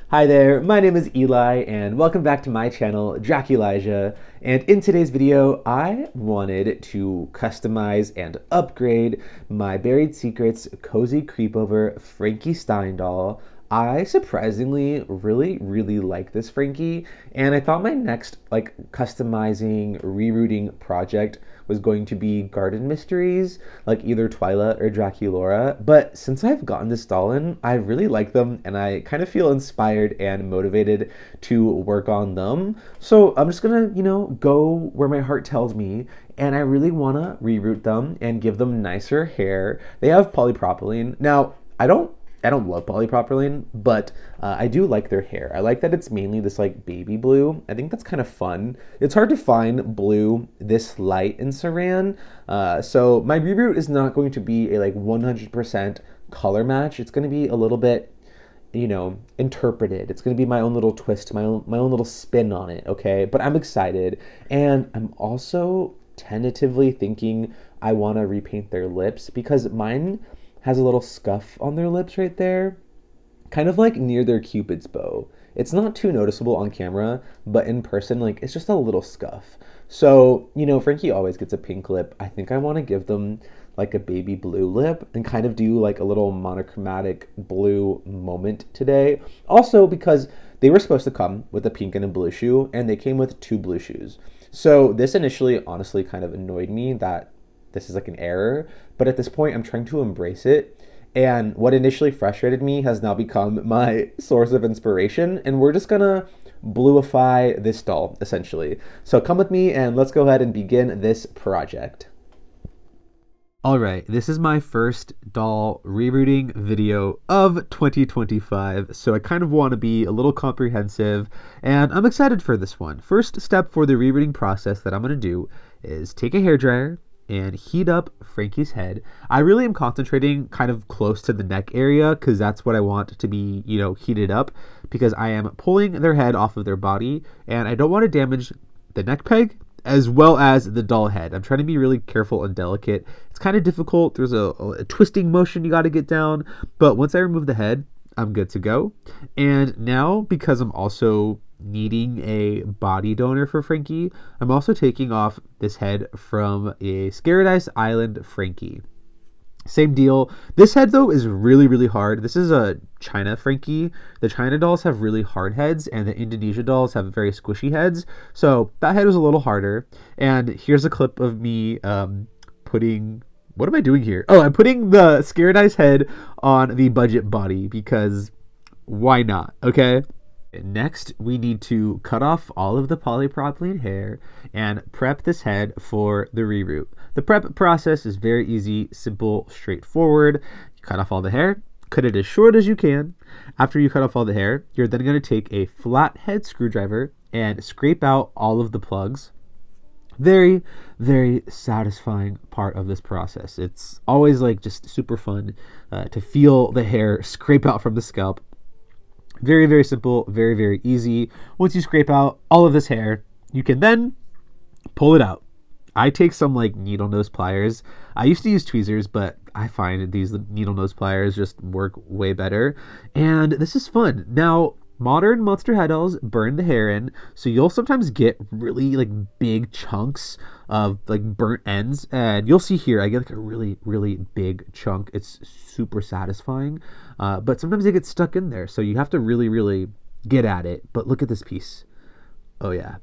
Hi there, my name is Eli and welcome back to my channel, Draculijah. And in today's video, I wanted to customize and upgrade my Buried Secrets Cozy Creepover Frankie Stein doll. I surprisingly really like this Frankie, and I thought my next customizing, rerooting project was going to be Garden Mysteries, like either Twyla or Draculaura. But since I've gotten this doll in, I really like them and I kind of feel inspired and motivated to work on them. So I'm just gonna, go where my heart tells me, and I really wanna reroot them and give them nicer hair. They have polypropylene. Now, I don't love polypropylene, but I do like their hair. I like that it's mainly this like baby blue. I think that's kind of fun. It's hard to find blue this light in Saran. So my reroot is not going to be a like 100% color match. It's going to be a little bit, interpreted. It's going to be my own little twist, my own little spin on it, okay? But I'm excited. And I'm also tentatively thinking I want to repaint their lips because mine has a little scuff on their lips right there, kind of like near their Cupid's bow. It's not too noticeable on camera, but in person, like it's just a little scuff. So, Frankie always gets a pink lip. I think I want to give them like a baby blue lip and kind of do like a little monochromatic blue moment today. Also because they were supposed to come with a pink and a blue shoe, and they came with two blue shoes. So this initially honestly kind of annoyed me that this is like an error, but at this point I'm trying to embrace it. And what initially frustrated me has now become my source of inspiration, and we're just gonna blue-ify this doll essentially. So come with me and let's go ahead and begin this project. All right, this is my first doll rerooting video of 2025, so I kind of want to be a little comprehensive, and I'm excited for this one. First step for the rerooting process that I'm going to do is take a hairdryer and heat up Frankie's head. I really am concentrating kind of close to the neck area because that's what I want to be, heated up, because I am pulling their head off of their body and I don't want to damage the neck peg as well as the doll head. I'm trying to be really careful and delicate. It's kind of difficult. There's a twisting motion you got to get down, but once I remove the head, I'm good to go. And now, because I'm also needing a body donor for Frankie, I'm also taking off this head from a Scaradise Island Frankie. Same deal. This head though is really hard. This is a China Frankie. The China dolls have really hard heads and the Indonesia dolls have very squishy heads. So that head was a little harder. And here's a clip of me putting... What am I doing here? Oh, I'm putting the Scaradise head on the budget body because why not, okay? Next, we need to cut off all of the polypropylene hair and prep this head for the reroot. The prep process is very easy, simple, straightforward. You cut off all the hair, cut it as short as you can. After you cut off all the hair, you're then going to take a flathead screwdriver and scrape out all of the plugs. Very satisfying part of this process. It's always like just super fun to feel the hair scrape out from the scalp. Very simple, very easy. Once you scrape out all of this hair, you can then pull it out. I take some like needle nose pliers. I used to use tweezers, but I find these needle nose pliers just work way better. And this is fun. Now, modern monster head dolls burn the hair in, so you'll sometimes get really like big chunks of like burnt ends, and you'll see here I get like a really big chunk. It's super satisfying, but sometimes it gets stuck in there, so you have to really get at it. But look at this piece. Oh yeah,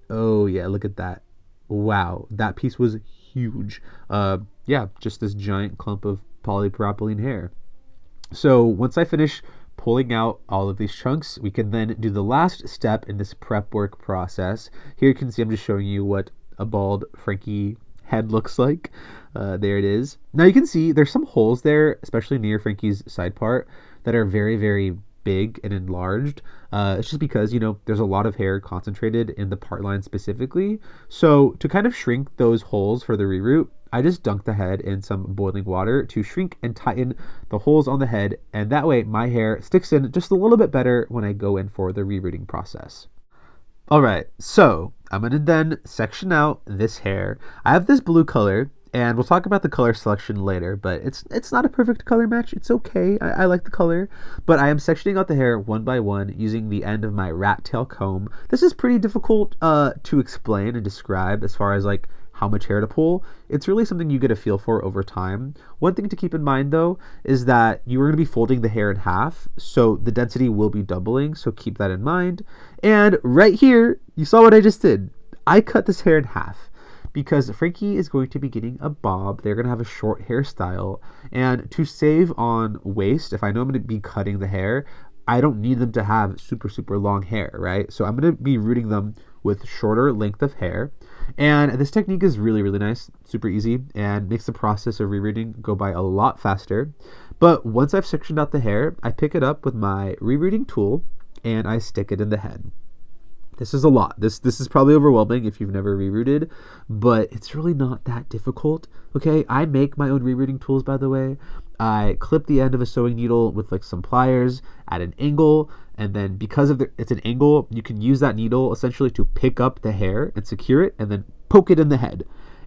look at that. Wow, that piece was huge. Yeah, just this giant clump of polypropylene hair. So once I finish pulling out all of these chunks, we can then do the last step in this prep work process. Here you can see I'm just showing you what a bald Frankie head looks like. There it is. Now you can see there's some holes there, especially near Frankie's side part, that are very big and enlarged. It's just because, there's a lot of hair concentrated in the part line specifically. So to kind of shrink those holes for the reroot, I just dunk the head in some boiling water to shrink and tighten the holes on the head, and that way my hair sticks in just a little bit better when I go in for the rerooting process. Alright, so I'm going to then section out this hair. I have this blue color, And we'll talk about the color selection later, but it's not a perfect color match. It's okay. I like the color, but I am sectioning out the hair one by one using the end of my rat tail comb. This is pretty difficult to explain and describe as far as like how much hair to pull. It's really something you get a feel for over time. One thing to keep in mind though is that you are going to be folding the hair in half, so the density will be doubling, so keep that in mind. And right here, you saw what I just did. I cut this hair in half because Frankie is going to be getting a bob. They're going to have a short hairstyle. And to save on waste, if I know I'm going to be cutting the hair, I don't need them to have super, super long hair, right? So I'm going to be rooting them with shorter length of hair. And this technique is really, really nice, super easy, and makes the process of rerooting go by a lot faster. But once I've sectioned out the hair, I pick it up with my rerooting tool and I stick it in the head. This is a lot. This is probably overwhelming if you've never rerooted, but it's really not that difficult. Okay, I make my own rerooting tools, by the way. I clip the end of a sewing needle with like some pliers at an angle, and then because of it's an angle, you can use that needle essentially to pick up the hair and secure it, and then poke it in the head.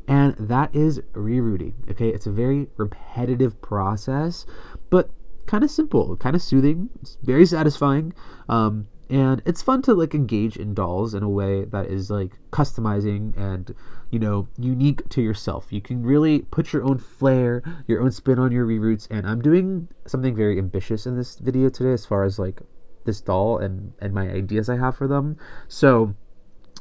And that is rerooting. Okay, it's a very repetitive process, but kind of simple, kind of soothing. It's very satisfying. And it's fun to like engage in dolls in a way that is like customizing and, you know, unique to yourself. You can really put your own flair, your own spin on your reroots. And I'm doing something very ambitious in this video today as far as like this doll and my ideas I have for them. So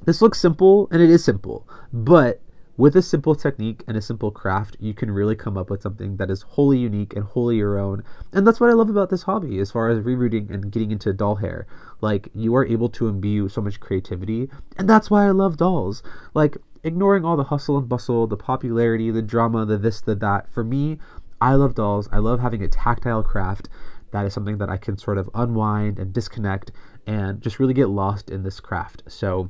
this looks simple, and it is simple, but with a simple technique and a simple craft, you can really come up with something that is wholly unique and wholly your own. And that's what I love about this hobby as far as rerooting and getting into doll hair. Like, you are able to imbue so much creativity, and that's why I love dolls. Like, ignoring all the hustle and bustle, the popularity, the drama, the this, the that, for me, I love dolls. I love having a tactile craft. That is something that I can sort of unwind and disconnect and just really get lost in this craft. So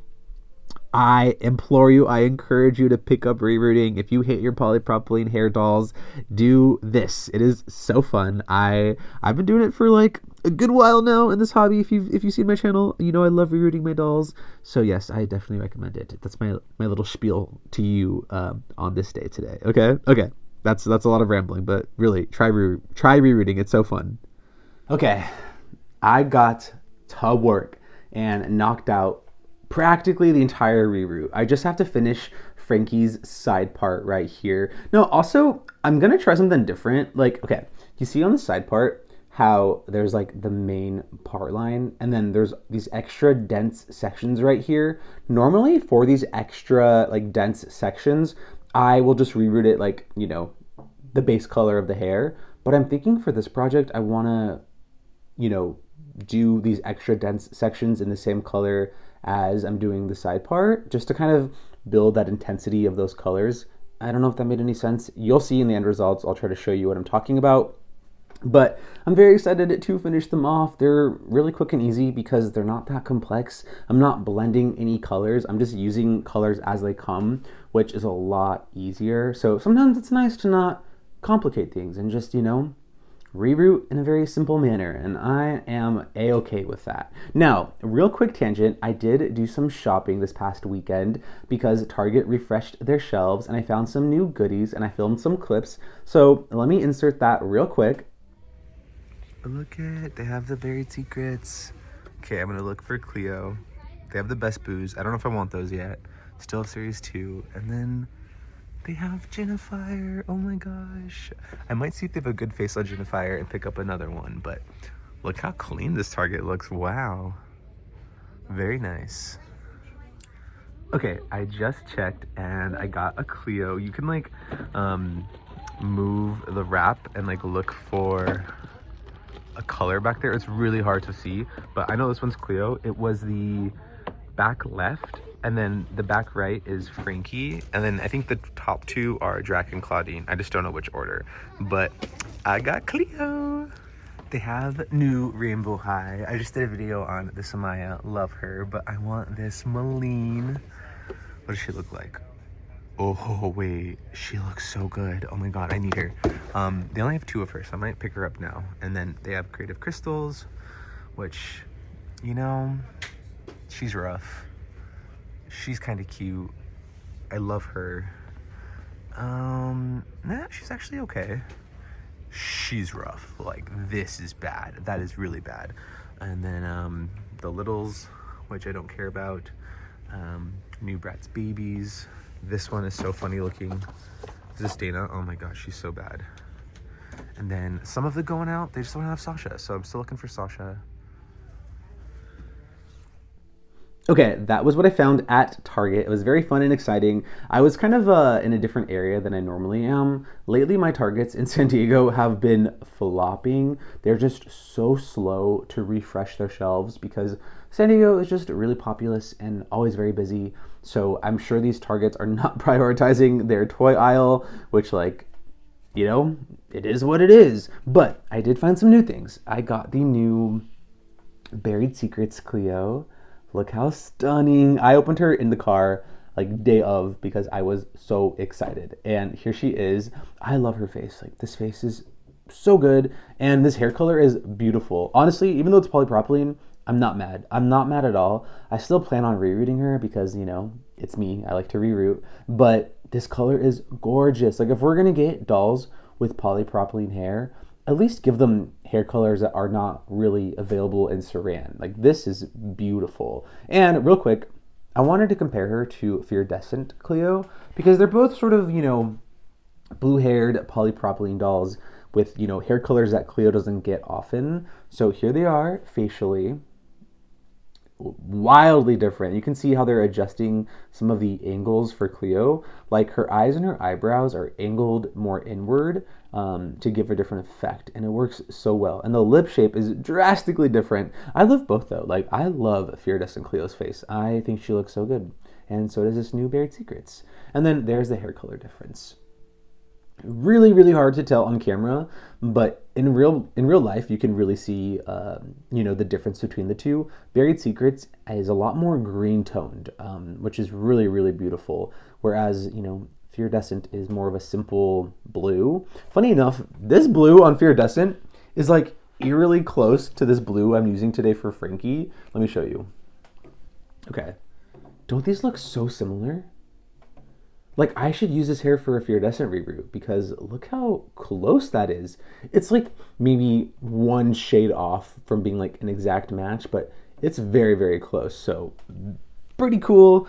I implore you, I encourage you to pick up rerooting. If you hate your polypropylene hair dolls, do this. It is so fun. I've been doing it for like a good while now in this hobby. If you've seen my channel, you know I love rerooting my dolls. So yes, I definitely recommend it. That's my little spiel to you on this day today. Okay. That's a lot of rambling, but really try rerooting. It's so fun. Okay, I got to work and knocked out practically the entire reroot. I just have to finish Frankie's side part right here. No, also, I'm gonna try something different. Like, okay, you see on the side part how there's like the main part line, and then there's these extra dense sections right here. Normally for these extra like dense sections, I will just reroot it like, you know, the base color of the hair. But I'm thinking for this project, I wanna, you know, do these extra dense sections in the same color as I'm doing the side part, just to kind of build that intensity of those colors. I don't know if that made any sense. You'll see in the end results. I'll try to show you what I'm talking about. But I'm very excited to finish them off. They're really quick and easy because they're not that complex. I'm not blending any colors. I'm just using colors as they come, which is a lot easier. So sometimes it's nice to not complicate things and just, you know, reroot in a very simple manner, and I am a-okay with that. Now, real quick tangent, I did do some shopping this past weekend because Target refreshed their shelves and I found some new goodies and I filmed some clips. So let me insert that real quick. Look at, they have the buried secrets. Okay, I'm gonna look for Cleo. They have the best booze. I don't know if I want those yet. Still have series 2, and then they have Jennifer. Oh my gosh. I might see if they have a good face on Jennifer and pick up another one, but look how clean this Target looks. Wow. Very nice. Okay, I just checked and I got a Cleo. You can like move the wrap and like look for a color back there. It's really hard to see, but I know this one's Cleo. It was the back left, and then the back right is Frankie, and then I think the top two are Drac and Claudine. I just don't know which order, but I got Cleo. They have new Rainbow High. I just did a video on this Amaya, love her, but I want this Maline. What does she look like? Oh wait, she looks so good. Oh my god, I need her. They only have 2 of her, so I might pick her up now. And then they have Creative Crystals, which, you know, she's rough. She's kind of cute. I love her. Nah, she's actually okay. She's rough. Like, this is bad. That is really bad. And then the littles, which I don't care about. New Bratz babies. This one is so funny looking. This is Dana. Oh my gosh, she's so bad. And then some of the going out, they just don't have Sasha. So I'm still looking for Sasha. Okay, that was what I found at Target. It was very fun and exciting. I was kind of in a different area than I normally am. Lately, my Targets in San Diego have been flopping. They're just so slow to refresh their shelves because San Diego is just really populous and always very busy. So I'm sure these Targets are not prioritizing their toy aisle, which, like, you know, it is what it is. But I did find some new things. I got the new Buried Secrets Cleo. Look how stunning. I opened her in the car like day of because I was so excited. And here she is. I love her face. Like, this face is so good. And this hair color is beautiful. Honestly, even though it's polypropylene, I'm not mad. I'm not mad at all. I still plan on rerooting her because, you know, it's me. I like to reroot. But this color is gorgeous. Like, if we're going to get dolls with polypropylene hair, at least give them hair colors that are not really available in Saran. Like, this is beautiful. And real quick, I wanted to compare her to Iridescent Cleo because they're both sort of, you know, blue-haired polypropylene dolls with, you know, hair colors that Cleo doesn't get often. So here they are facially. Wildly different. You can see how they're adjusting some of the angles for Cleo. Like, her eyes and her eyebrows are angled more inward to give a different effect, and it works so well. And the lip shape is drastically different. I love both though. Like, I love Iridescent Cleo's face. I think she looks so good, and so does this new Buried Secrets. And then there's the hair color difference. Really, really hard to tell on camera, but in real life, you can really see, you know, the difference between the two. Buried Secrets is a lot more green toned, which is really, really beautiful. Whereas, you know, Iridescent is more of a simple blue. Funny enough, this blue on Iridescent is like eerily close to this blue I'm using today for Frankie. Let me show you. Okay, don't these look so similar? Like, I should use this hair for a Iridescent reroot because look how close that is. It's like maybe one shade off from being like an exact match, but it's very, very close. So pretty cool.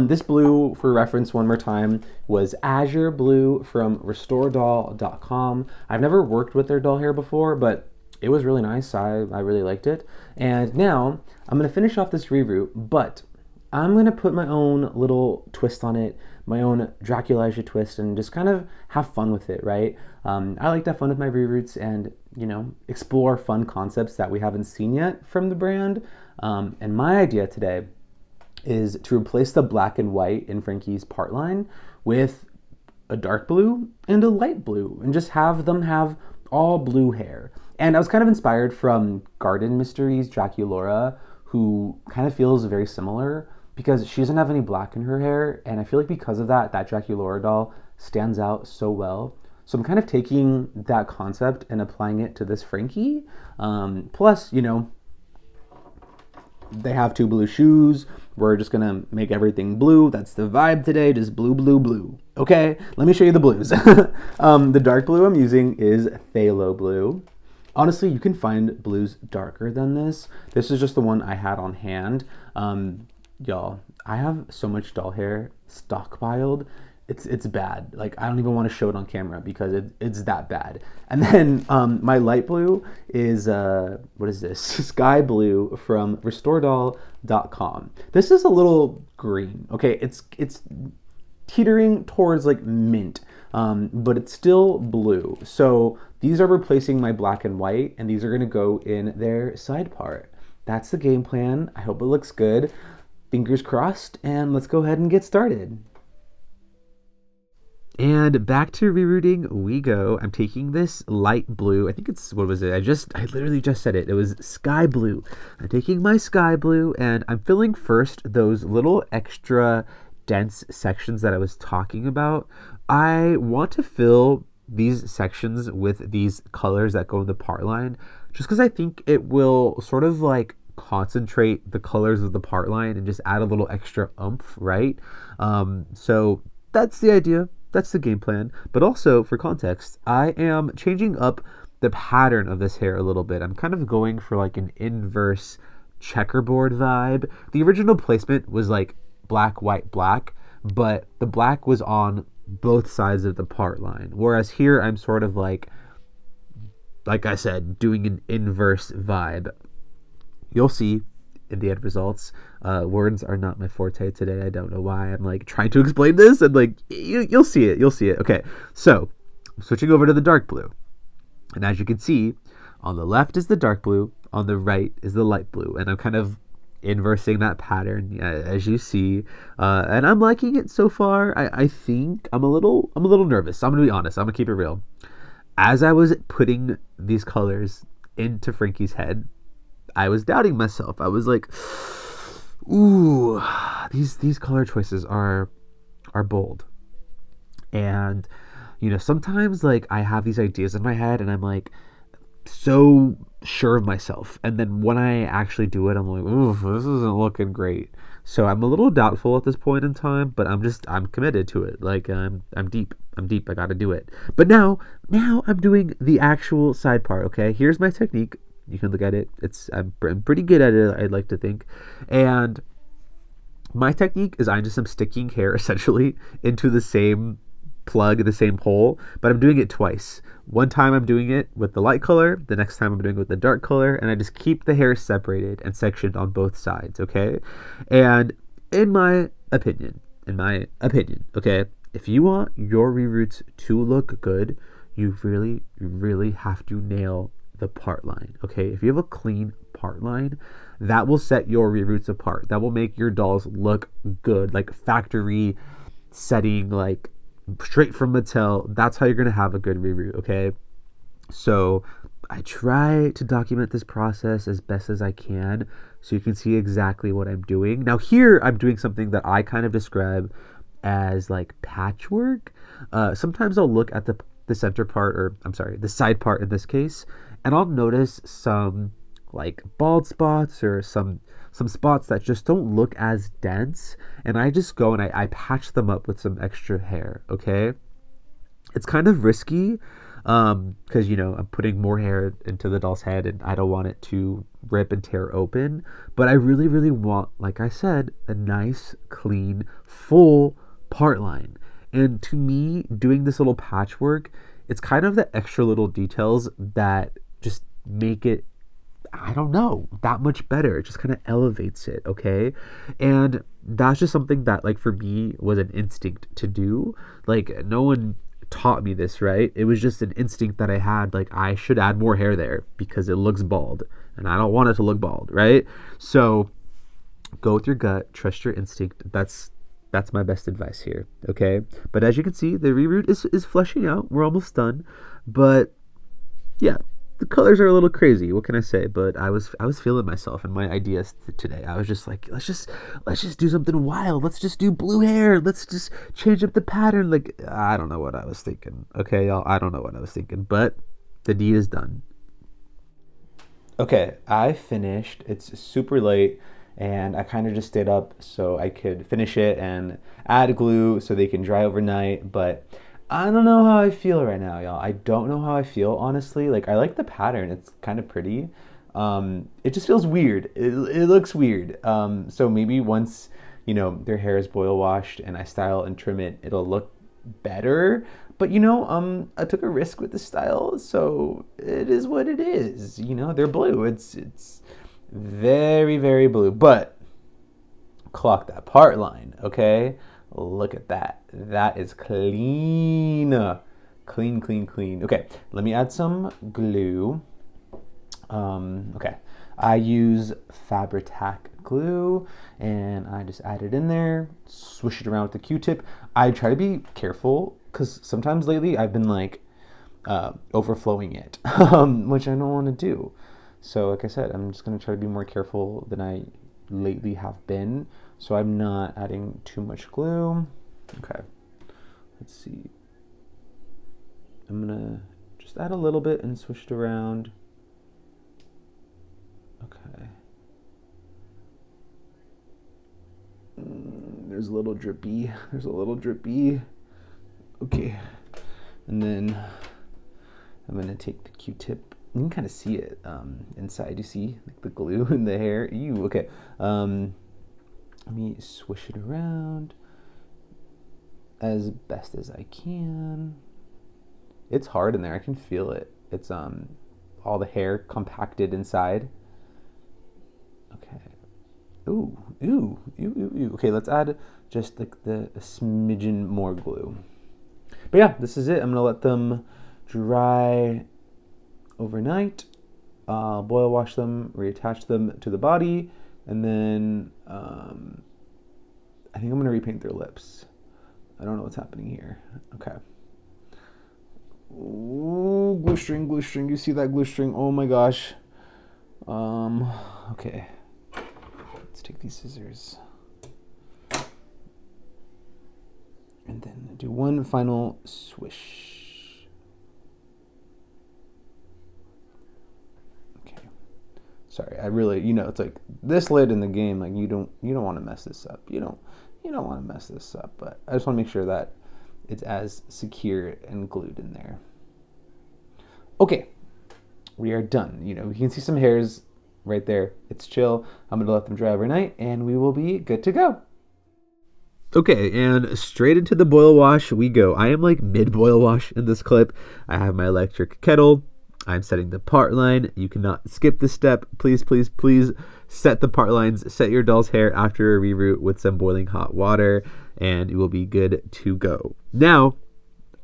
This blue, for reference one more time, was Azure Blue from restoredoll.com. I've never worked with their doll hair before, but it was really nice. I really liked it. And now I'm going to finish off this reroot, but I'm going to put my own little twist on it, my own Draculasia twist, and just kind of have fun with it, right? I like to have fun with my reroots and, you know, explore fun concepts that we haven't seen yet from the brand. And my idea today is to replace the black and white in Frankie's part line with a dark blue and a light blue, and just have them have all blue hair. And I was kind of inspired from Garden Mysteries Draculaura, who kind of feels very similar because she doesn't have any black in her hair, and I feel like because of that, that Draculaura doll stands out so well. So I'm kind of taking that concept and applying it to this Frankie. Plus, you know, they have two blue shoes. We're just gonna make everything blue. That's the vibe today, just blue, blue, blue. Okay, let me show you the blues. The dark blue I'm using is Phthalo Blue. Honestly, you can find blues darker than this. This is just the one I had on hand. Y'all, I have so much doll hair stockpiled. It's bad. Like, I don't even want to show it on camera because it's that bad. And then my light blue is, what is this? Sky Blue from restoredoll.com. This is a little green. Okay, it's teetering towards like mint, but it's still blue. So these are replacing my black and white, and these are gonna go in their side part. That's the game plan. I hope it looks good. Fingers crossed, and let's go ahead and get started. And back to rerooting we go. I'm taking this light blue. I think it's, what was it? I literally just said it. It was Sky Blue. I'm taking my Sky Blue, and I'm filling first those little extra dense sections that I was talking about. I want to fill these sections with these colors that go in the part line, just because I think it will sort of like concentrate the colors of the part line and just add a little extra oomph, right? So that's the idea. that's the game plan. But also, for context, I am changing up the pattern of this hair a little bit. I'm kind of going for like an inverse checkerboard vibe. The original placement was like black, white, black, but the black was on both sides of the part line. Whereas here, I'm sort of like I said, doing an inverse vibe. You'll see in the end results. Words are not my forte today. I don't know why I'm like trying to explain this, and like you'll see it. You'll see it. Okay, so switching over to the dark blue, and as you can see, on the left is the dark blue, on the right is the light blue, and I'm kind of inversing that pattern as you see, and I'm liking it so far. I think I'm a little nervous. I'm gonna be honest. I'm gonna keep it real. As I was putting these colors into Frankie's head, I was doubting myself. I was like, ooh, these color choices are bold. And you know, sometimes like I have these ideas in my head and I'm like so sure of myself. And then when I actually do it, I'm like, ooh, this isn't looking great. So I'm a little doubtful at this point in time, but I'm committed to it. Like I'm deep. I got to do it. But now I'm doing the actual side part. Okay, here's my technique. You can look at it. I'm pretty good at it, I'd like to think. And my technique is I just am sticking hair essentially into the same plug, the same hole, but I'm doing it twice. One time I'm doing it with the light color, the next time I'm doing it with the dark color, and I just keep the hair separated and sectioned on both sides, okay? And in my opinion, okay, if you want your reroots to look good, you really have to nail the part line, okay? If you have a clean part line, that will set your reroots apart. That will make your dolls look good, like factory setting, like straight from Mattel. That's how you're gonna have a good reroot, okay? So I try to document this process as best as I can so you can see exactly what I'm doing. Now here I'm doing something that I kind of describe as like patchwork. Sometimes I'll look at the center part, or I'm sorry, the side part in this case, and I'll notice some like bald spots or some spots that just don't look as dense, and I just go and I patch them up with some extra hair, okay? It's kind of risky because, you know, I'm putting more hair into the doll's head and I don't want it to rip and tear open, but I really want, like I said, a nice, clean, full part line. And to me, doing this little patchwork, it's kind of the extra little details that just make it, I don't know, that much better. It just kind of elevates it, okay? And that's just something that, like, for me was an instinct to do. Like, no one taught me this, right? It was just an instinct that I had. Like, I should add more hair there because it looks bald and I don't want it to look bald, right? So go with your gut, trust your instinct. That's my best advice here, okay? But as you can see, the reroot is fleshing out. We're almost done. But yeah, the colors are a little crazy. What can I say? But I was feeling myself and my ideas today. I was just like, let's just do something wild. Let's just do blue hair. Let's just change up the pattern. Like, I don't know what I was thinking. Okay, y'all, I don't know what I was thinking. But the deed is done. Okay, I finished. It's super late, and I kind of just stayed up so I could finish it and add glue so they can dry overnight. But I don't know how I feel right now, y'all. I don't know how I feel, honestly. Like, I like the pattern. It's kind of pretty. It just feels weird. It looks weird. So maybe once, you know, their hair is boil washed and I style and trim it, it'll look better. But, you know, I took a risk with the style, so it is what it is. You know, they're blue. It's very blue. But clock that part line, okay? Look at that. That is clean. Clean. Okay, let me add some glue. Okay, I use Fabri-Tac glue, and I just add it in there, swish it around with the Q-tip. I try to be careful, because sometimes lately I've been like overflowing it, which I don't want to do. So like I said, I'm just going to try to be more careful than I lately have been, so I'm not adding too much glue. Okay, let's see. I'm gonna just add a little bit and swish it around. Okay. There's a little drippy. Okay, and then I'm gonna take the Q-tip. You can kind of see it inside. You see like the glue in the hair. Ew. Okay. Let me swish it around as best as I can. It's hard in there. I can feel it. It's all the hair compacted inside. Okay. Ooh, ooh, ooh, ooh, ooh. Okay, let's add just like a smidgen more glue. But yeah, this is it. I'm gonna let them dry overnight. Boil wash them, reattach them to the body, and then I think I'm gonna repaint their lips. I don't know what's happening here. Okay. Ooh, glue string, glue string. You see that glue string? Oh my gosh. Okay. Let's take these scissors. And then do one final swish. Okay. Sorry, I really, it's like this late in the game, like you don't want to mess this up. You don't want to mess this up, but I just want to make sure that it's as secure and glued in there. Okay, we are done. We can see some hairs right there. It's chill. I'm gonna let them dry overnight and we will be good to go. Okay, and straight into the boil wash we go. I am like mid-boil wash in this clip. I have my electric kettle. I'm setting the part line. You cannot skip this step. Please, please, please set the part lines. Set your doll's hair after a reroot with some boiling hot water, and it will be good to go. Now,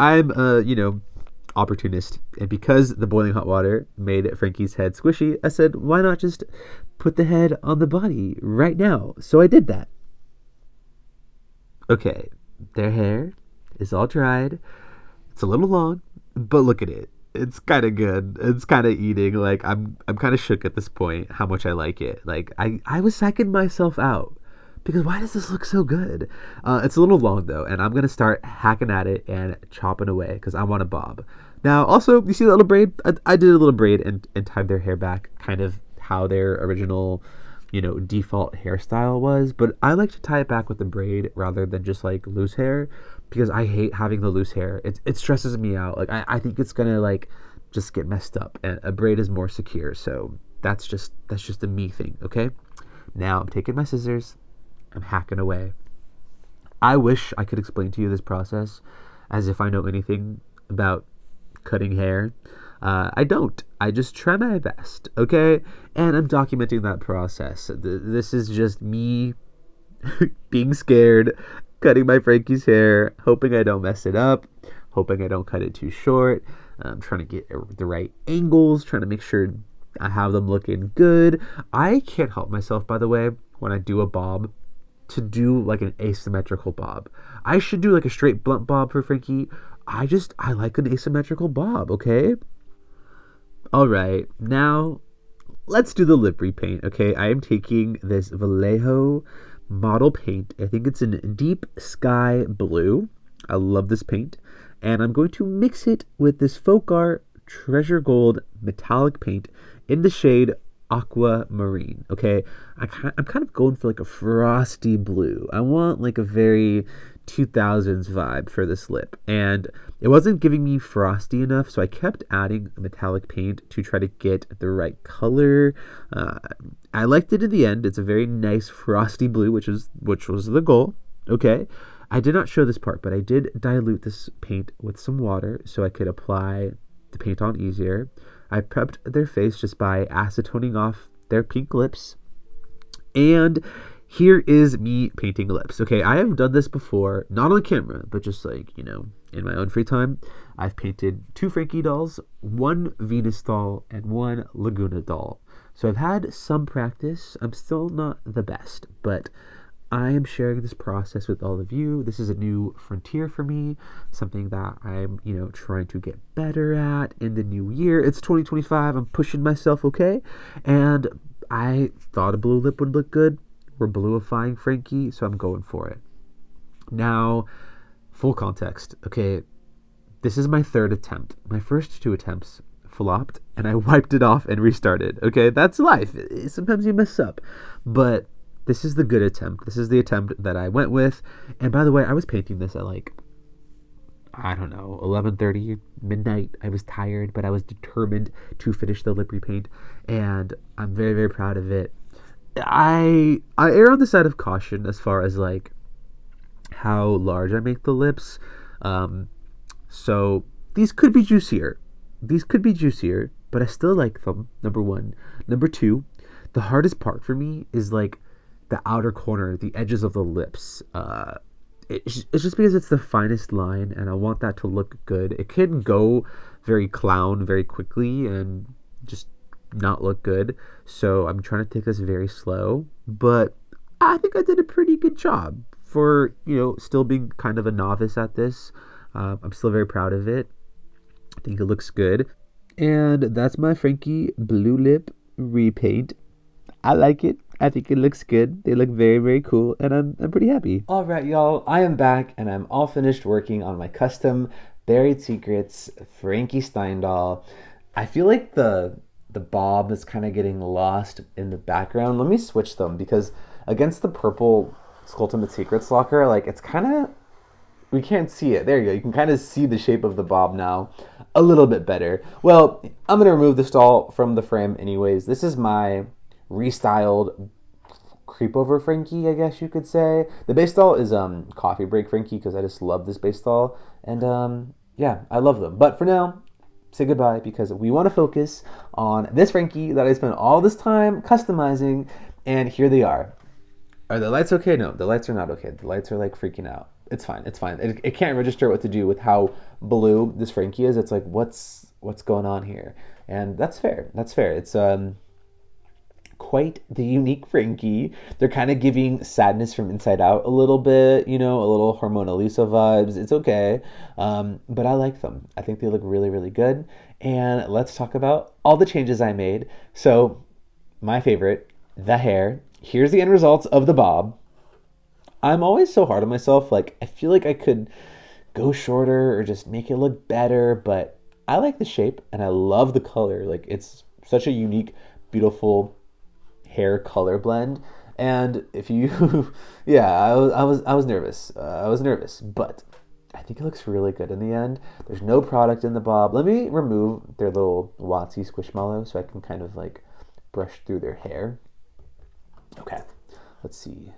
I'm opportunist, and because the boiling hot water made Frankie's head squishy, I said, why not just put the head on the body right now? So I did that. Okay, their hair is all dried. It's a little long, but look at it. It's kind of good. It's kind of eating. Like I'm kind of shook at this point how much I like it. Like I was psyching myself out because why does this look so good? It's a little long though, and I'm gonna start hacking at it and chopping away because I want a bob. Now, also, you see that little braid? I did a little braid and tied their hair back, kind of how their original, default hairstyle was. But I like to tie it back with a braid rather than just like loose hair because I hate having the loose hair. It stresses me out. Like I think it's gonna like just get messed up, and a braid is more secure. So that's just a me thing. Okay. Now I'm taking my scissors. I'm hacking away. I wish I could explain to you this process as if I know anything about cutting hair. I don't. I just try my best, okay? And I'm documenting that process. This is just me being scared, cutting my Frankie's hair, hoping I don't mess it up, hoping I don't cut it too short. I'm trying to get the right angles, trying to make sure I have them looking good. I can't help myself, by the way, when I do a bob, to do like an asymmetrical bob. I should do like a straight blunt bob for Frankie. I like an asymmetrical bob, okay? All right, now let's do the lip repaint, okay? I am taking this Vallejo model paint. I think it's in deep sky blue. I love this paint. And I'm going to mix it with this Folk Art Treasure Gold metallic paint in the shade Aquamarine, okay? I'm kind of going for like a frosty blue. I want like a very 2000s vibe for this lip, and it wasn't giving me frosty enough, so I kept adding metallic paint to try to get the right color. I liked it in the end. It's a very nice frosty blue, which was the goal, okay? I did not show this part, but I did dilute this paint with some water so I could apply the paint on easier. I prepped their face just by acetoning off their pink lips. And here is me painting lips. Okay, I have done this before, not on camera, but just like, in my own free time. I've painted 2 Frankie dolls, 1 Venus doll, and 1 Laguna doll. So I've had some practice. I'm still not the best, but I am sharing this process with all of you. This is a new frontier for me, something that I'm, trying to get better at in the new year. It's 2025. I'm pushing myself, okay? And I thought a blue lip would look good. We're blue-ifying Frankie, so I'm going for it. Now, full context, okay? This is my 3rd attempt. My first 2 attempts flopped, and I wiped it off and restarted, okay? That's life. Sometimes you mess up, but this is the good attempt. This is the attempt that I went with. And by the way, I was painting this at like I don't know, 11:30, midnight. I was tired, but I was determined to finish the lip repaint, and I'm very, very proud of it. I err on the side of caution as far as like how large I make the lips. Um, so these could be juicier. These could be juicier, but I still like them. Number one. Number two, the hardest part for me is like the outer corner, the edges of the lips. It's just because it's the finest line, and I want that to look good. It can go very clown very quickly and just not look good. So I'm trying to take this very slow, but I think I did a pretty good job for, still being kind of a novice at this. I'm still very proud of it. I think it looks good. And that's my Frankie Blue Lip repaint. I like it. I think it looks good. They look very, very cool, and I'm pretty happy. All right, y'all. I am back, and I'm all finished working on my custom Buried Secrets Frankie Stein doll. I feel like the bob is kind of getting lost in the background. Let me switch them, because against the purple Skulltimate Secrets locker, like it's kind of, we can't see it. There you go. You can kind of see the shape of the bob now a little bit better. Well, I'm going to remove this doll from the frame anyways. This is my restyled creep over Frankie, I guess you could say. The base doll is Coffee Break Frankie, because I just love this base doll. And yeah, I love them. But for now, say goodbye, because we want to focus on this Frankie that I spent all this time customizing, and here they are. Are the lights okay? No, the lights are not okay. The lights are like freaking out. It's fine. It's fine. It can't register what to do with how blue this Frankie is. It's like, what's going on here? And that's fair. That's fair. It's quite the unique Frankie. They're kind of giving sadness from inside out a little bit, a little Hormona Lisa vibes. It's okay. But I like them. I think they look really, really good. And let's talk about all the changes I made. So my favorite, the hair. Here's the end results of the bob. I'm always so hard on myself. Like, I feel like I could go shorter or just make it look better, but I like the shape and I love the color. Like, it's such a unique, beautiful hair color blend. And if you yeah, I was nervous. I was nervous, but I think it looks really good in the end. There's no product in the bob. Let me remove their little Watsy Squishmallow so I can kind of like brush through their hair. Okay, let's see.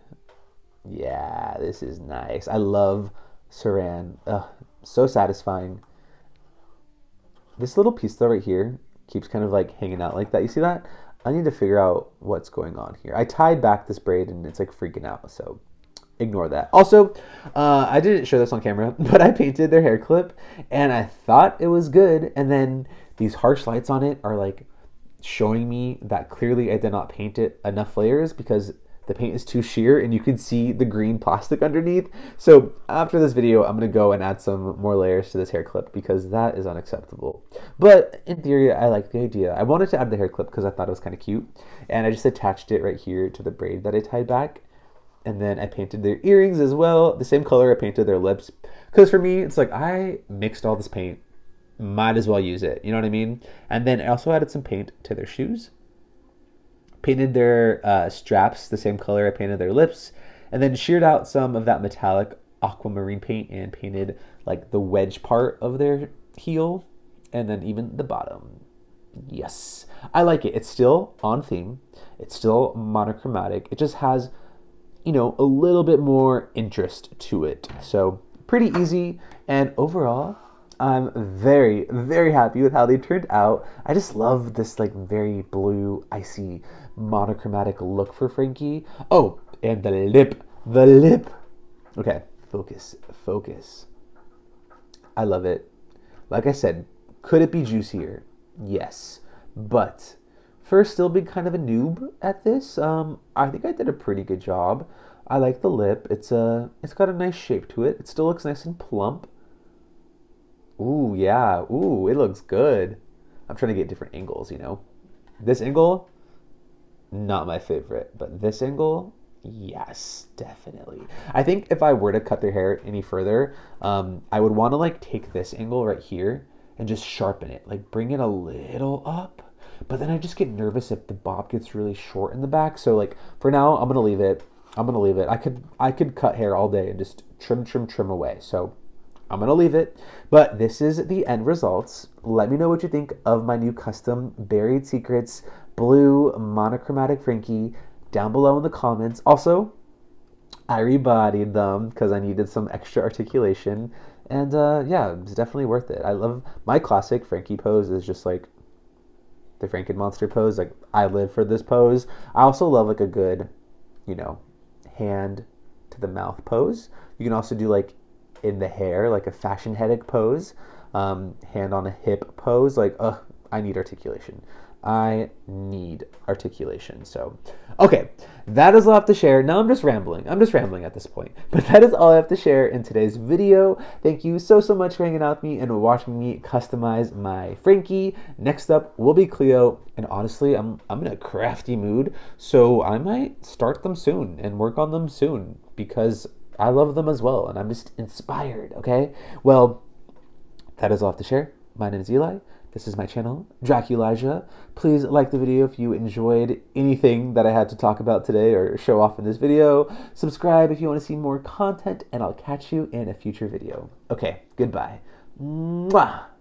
Yeah, this is nice. I love Saran. So satisfying. This little piece though right here keeps kind of like hanging out like that. You see that? I need to figure out what's going on here. I tied back this braid and it's like freaking out, so ignore that. Also, I didn't show this on camera, but I painted their hair clip and I thought it was good, and then these harsh lights on it are like showing me that clearly I did not paint it enough layers because the paint is too sheer and you can see the green plastic underneath. So after this video, I'm going to go and add some more layers to this hair clip because that is unacceptable. But in theory, I like the idea. I wanted to add the hair clip because I thought it was kind of cute. And I just attached it right here to the braid that I tied back. And then I painted their earrings as well. The same color I painted their lips. Because for me, it's like I mixed all this paint. Might as well use it. You know what I mean? And then I also added some paint to their shoes. Painted their straps the same color I painted their lips, and then sheared out some of that metallic aquamarine paint and painted like the wedge part of their heel and then even the bottom. Yes, I like it. It's still on theme. It's still monochromatic. It just has, a little bit more interest to it. So pretty easy, and overall, I'm very, very happy with how they turned out. I just love this like very blue, icy, monochromatic look for Frankie. Oh, and the lip. Okay, focus. I love it. Like I said, could it be juicier? Yes, but for still being kind of a noob at this, I think I did a pretty good job. I like the lip. It's got a nice shape to it. It still looks nice and plump. Ooh, yeah. Ooh, it looks good. I'm trying to get different angles, This angle, not my favorite, but this angle, yes, definitely. I think if I were to cut their hair any further, I would want to like take this angle right here and just sharpen it, like bring it a little up. But then I just get nervous if the bob gets really short in the back. So like for now, I'm gonna leave it. I could cut hair all day and just trim away. So I'm gonna leave it. But this is the end results. Let me know what you think of my new custom Buried Secrets blue monochromatic Frankie down below in the comments. Also, I rebodied them because I needed some extra articulation. And yeah, it's definitely worth it. I love my classic Frankie pose is just like the Frankenmonster pose. Like, I live for this pose. I also love like a good, you know, hand to the mouth pose. You can also do like in the hair, like a fashion headache pose, hand on a hip pose. Like, I need articulation. I need articulation. So, okay, that is all I have to share. Now I'm just rambling. I'm just rambling at this point. But that is all I have to share in today's video. Thank you so much for hanging out with me and watching me customize my Frankie. Next up will be Cleo. And honestly, I'm in a crafty mood. So I might start them soon and work on them soon because I love them as well. And I'm just inspired, okay? Well, that is all I have to share. My name is Eli. This is my channel, Draculasia. Please like the video if you enjoyed anything that I had to talk about today or show off in this video. Subscribe if you want to see more content, and I'll catch you in a future video. Okay, goodbye. Mwah!